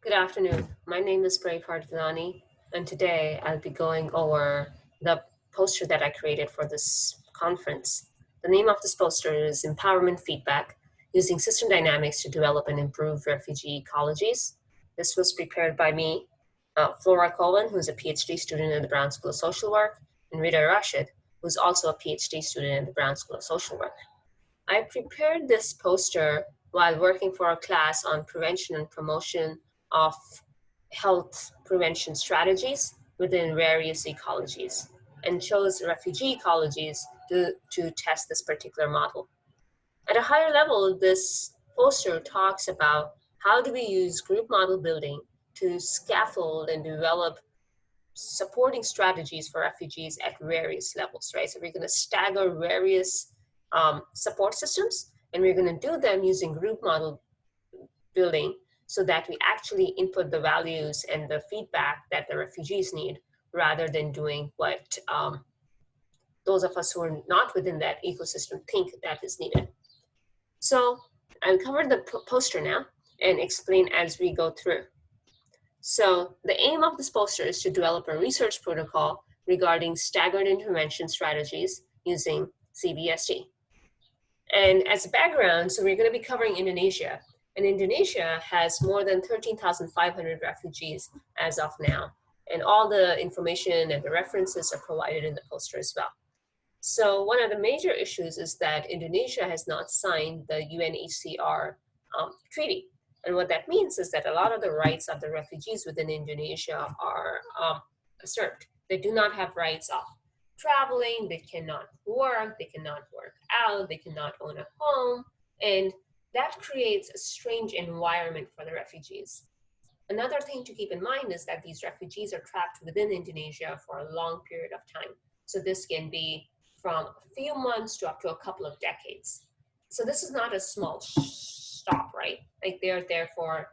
Good afternoon. My name is Brave Villani, and today I'll be going over the poster that I created for this conference. The name of this poster is Empowerment Feedback, Using System Dynamics to Develop and Improve Refugee Ecologies. This was prepared by me, Flora Cohen, who's a PhD student in the Brown School of Social Work, and Rita Rashid, who's also a PhD student in the Brown School of Social Work. I prepared this poster while working for a class on prevention and promotion of health prevention strategies within various ecologies and chose refugee ecologies to test this particular model. At a higher level, this poster talks about how do we use group model building to scaffold and develop supporting strategies for refugees at various levels, right? So we're going to stagger various support systems, and we're going to do them using group model building so that we actually input the values and the feedback that the refugees need rather than doing what those of us who are not within that ecosystem think that is needed. So I'll cover the poster now and explain as we go through. So the aim of this poster is to develop a research protocol regarding staggered intervention strategies using CBSD. And as a background, so we're going to be covering Indonesia. And Indonesia has more than 13,500 refugees as of now. And all the information and the references are provided in the poster as well. So one of the major issues is that Indonesia has not signed the UNHCR treaty. And what that means is that a lot of the rights of the refugees within Indonesia are usurped. They do not have rights of traveling, they cannot work out, they cannot own a home, and that creates a strange environment for the refugees. Another thing to keep in mind is that these refugees are trapped within Indonesia for a long period of time. So this can be from a few months to up to a couple of decades. So this is not a small stop, right? Like they're there for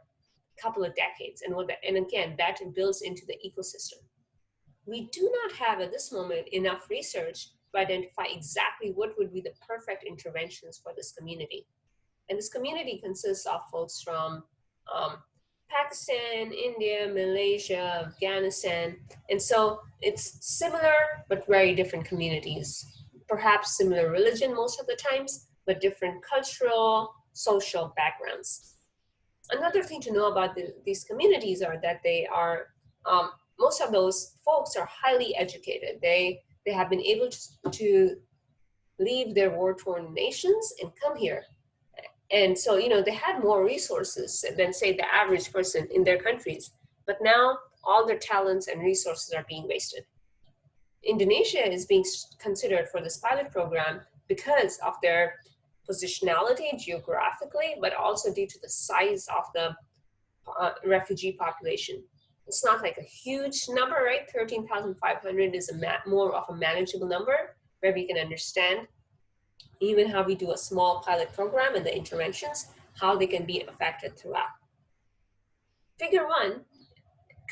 a couple of decades. And again, that builds into the ecosystem. We do not have at this moment enough research to identify exactly what would be the perfect interventions for this community. And this community consists of folks from Pakistan, India, Malaysia, Afghanistan. And so it's similar, but very different communities. Perhaps similar religion most of the times, but different cultural, social backgrounds. Another thing to know about these communities are that they are, most of those folks are highly educated. They have been able to leave their war-torn nations and come here. And so, they had more resources than, say, the average person in their countries. But now all their talents and resources are being wasted. Indonesia is being considered for this pilot program because of their positionality geographically, but also due to the size of the refugee population. It's not like a huge number, right? 13,500 is more of a manageable number where we can understand even how we do a small pilot program and the interventions, how they can be affected throughout. Figure 1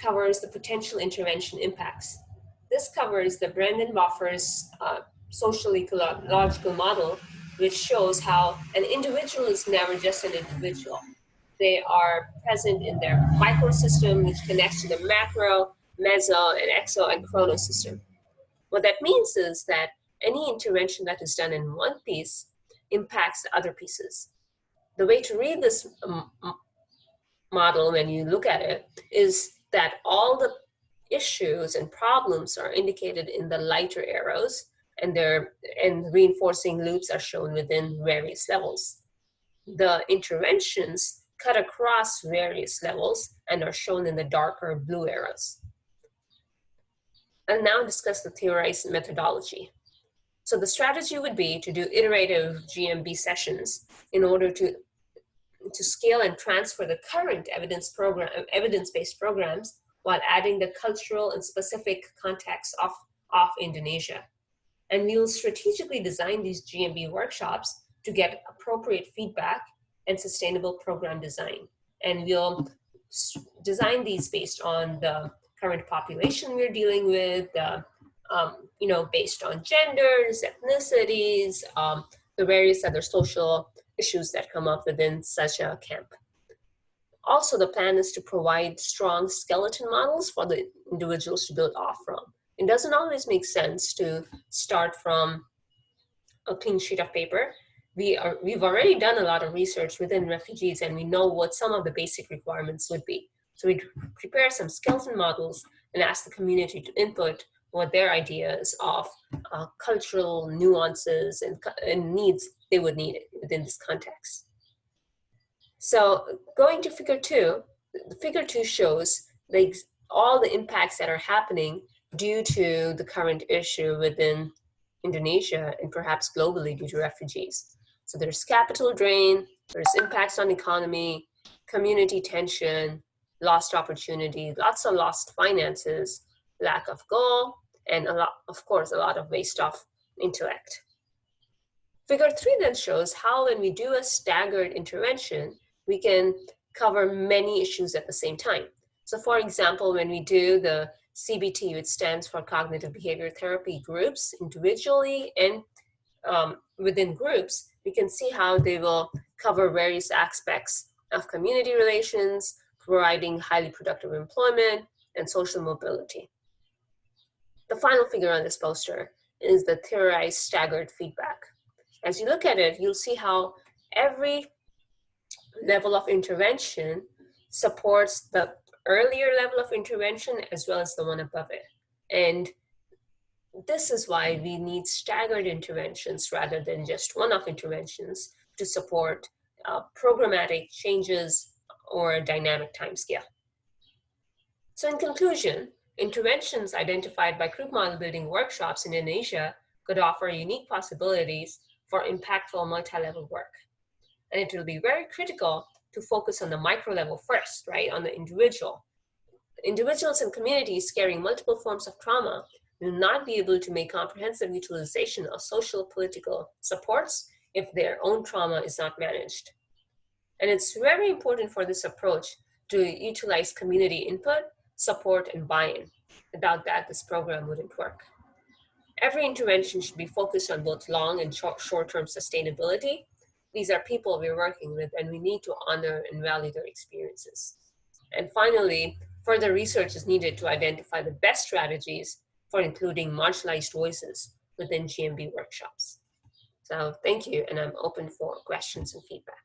covers the potential intervention impacts. This covers the Brendan Boffer's social ecological model, which shows how an individual is never just an individual. They are present in their microsystem, which connects to the macro, meso, and exo and chrono system. What that means is that any intervention that is done in one piece impacts the other pieces. The way to read this model when you look at it is that all the issues and problems are indicated in the lighter arrows, and reinforcing loops are shown within various levels. The interventions cut across various levels and are shown in the darker blue arrows. I'll now discuss the theorized methodology. So the strategy would be to do iterative GMB sessions in order to scale and transfer the current evidence-based programs while adding the cultural and specific context of Indonesia. And we'll strategically design these GMB workshops to get appropriate feedback and sustainable program design. And we'll design these based on the current population we're dealing with, based on genders, ethnicities, the various other social issues that come up within such a camp. Also, the plan is to provide strong skeleton models for the individuals to build off from. It doesn't always make sense to start from a clean sheet of paper. We've already done a lot of research within refugees, and we know what some of the basic requirements would be. So we prepare some skeleton models and ask the community to input what their ideas of cultural nuances and needs they would need within this context. So going to figure two shows all the impacts that are happening due to the current issue within Indonesia and perhaps globally due to refugees. So there's capital drain, there's impacts on economy, community tension, lost opportunity, lots of lost finances, lack of goal, and of course, a lot of waste of intellect. Figure 3 then shows how when we do a staggered intervention, we can cover many issues at the same time. So for example, when we do the CBT, which stands for Cognitive Behavior Therapy groups, individually and within groups, we can see how they will cover various aspects of community relations, providing highly productive employment, and social mobility. The final figure on this poster is the theorized staggered feedback. As you look at it, you'll see how every level of intervention supports the earlier level of intervention as well as the one above it. And this is why we need staggered interventions rather than just one-off interventions to support programmatic changes or a dynamic timescale. So in conclusion, interventions identified by group model building workshops in Indonesia could offer unique possibilities for impactful multi-level work. And it will be very critical to focus on the micro level first, right, on the individual. Individuals and communities carrying multiple forms of trauma will not be able to make comprehensive utilization of social political supports if their own trauma is not managed. And it's very important for this approach to utilize community input, support, and buy-in. Without that, this program wouldn't work. Every intervention should be focused on both long and short-term sustainability. These are people we're working with, and we need to honor and value their experiences. And finally, further research is needed to identify the best strategies for including marginalized voices within GMB workshops. So thank you, and I'm open for questions and feedback.